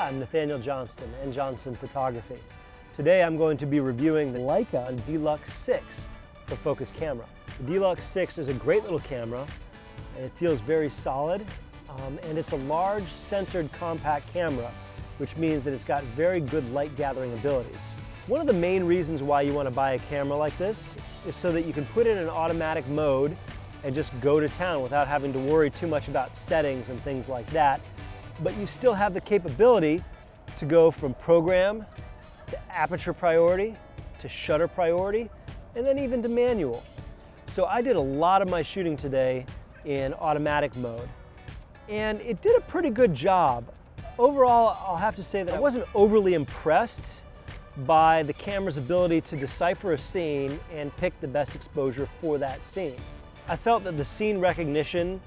Hi, I'm Nathaniel Johnston, NJohnston Photography. Today I'm going to be reviewing the Leica D-LUX 6 for focus camera. The D-LUX 6 is a great little camera, and it feels very solid, and it's a large sensored compact camera, which means that it's got very good light gathering abilities. One of the main reasons why you want to buy a camera like this is so that you can put it in automatic mode and just go to town without having to worry too much about settings and things like that. But you still have the capability to go from program to aperture priority to shutter priority and then even to manual. So I did a lot of my shooting today in automatic mode, and it did a pretty good job. Overall, I'll have to say that I wasn't overly impressed by the camera's ability to decipher a scene and pick the best exposure for that scene. I felt that the scene recognition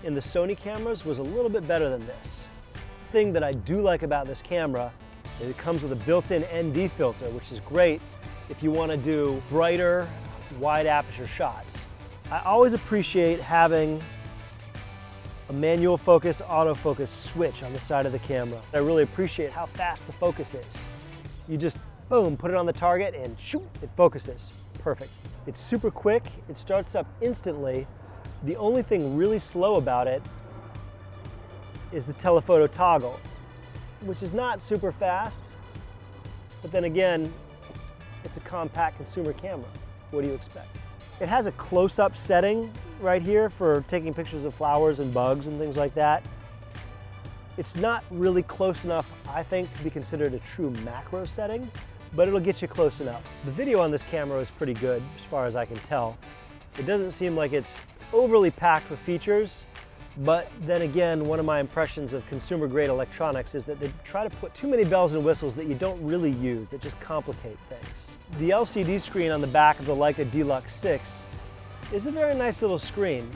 in the Sony cameras was a little bit better than this. The thing that I do like about this camera is it comes with a built-in ND filter, which is great if you want to do brighter, wide aperture shots. I always appreciate having a manual focus, autofocus switch on the side of the camera. I really appreciate how fast the focus is. You just, boom, put it on the target and shoot, it focuses. Perfect. It's super quick, it starts up instantly. The only thing really slow about it is the telephoto toggle, which is not super fast, but then again, it's a compact consumer camera. What do you expect? It has a close-up setting right here for taking pictures of flowers and bugs and things like that. It's not really close enough, I think, to be considered a true macro setting, but it'll get you close enough. The video on this camera is pretty good, as far as I can tell. It doesn't seem like it's overly packed with features, but then again, one of my impressions of consumer-grade electronics is that they try to put too many bells and whistles that you don't really use, that just complicate things. The LCD screen on the back of the Leica D-LUX 6 is a very nice little screen.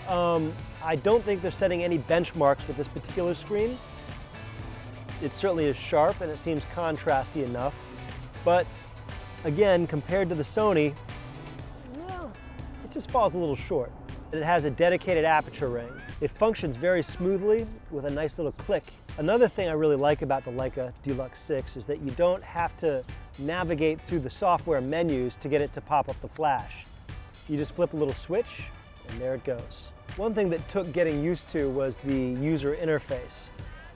I don't think they're setting any benchmarks with this particular screen. It certainly is sharp and it seems contrasty enough, but again, compared to the Sony, well, it just falls a little short. It has a dedicated aperture ring. It functions very smoothly with a nice little click. Another thing I really like about the Leica D-LUX 6 is that you don't have to navigate through the software menus to get it to pop up the flash. You just flip a little switch and there it goes. One thing that took getting used to was the user interface.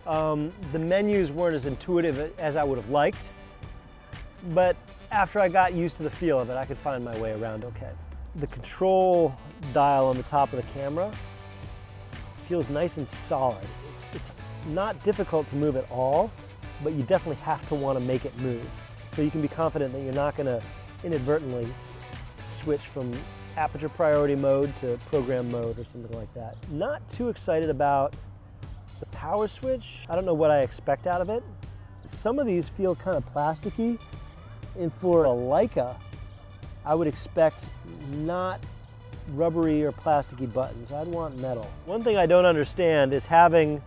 The menus weren't as intuitive as I would have liked, but after I got used to the feel of it, I could find my way around okay. The control dial on the top of the camera feels nice and solid. It's not difficult to move at all, but you definitely have to want to make it move. So you can be confident that you're not going to inadvertently switch from aperture priority mode to program mode or something like that. Not too excited about the power switch. I don't know what I expect out of it. Some of these feel kind of plasticky, and for a Leica, I would expect not rubbery or plasticky buttons. I'd want metal. One thing I don't understand is having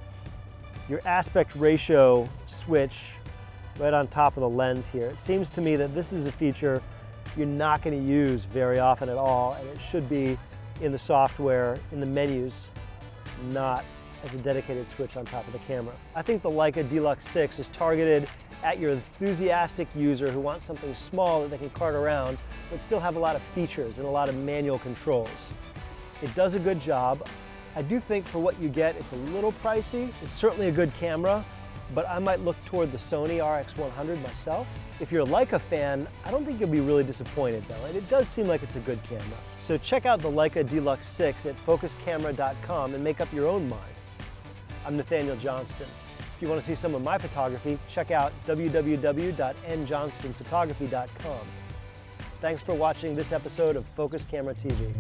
your aspect ratio switch right on top of the lens here. It seems to me that this is a feature you're not going to use very often at all, and it should be in the software, in the menus, not as a dedicated switch on top of the camera. I think the Leica D-LUX 6 is targeted at your enthusiastic user who wants something small that they can cart around, but still have a lot of features and a lot of manual controls. It does a good job. I do think for what you get, it's a little pricey. It's certainly a good camera, but I might look toward the Sony RX100 myself. If you're a Leica fan, I don't think you'll be really disappointed though, and it does seem like it's a good camera. So check out the Leica D-LUX 6 at focuscamera.com and make up your own mind. I'm Nathaniel Johnston. If you want to see some of my photography, check out www.njohnstonphotography.com. Thanks for watching this episode of Focus Camera TV.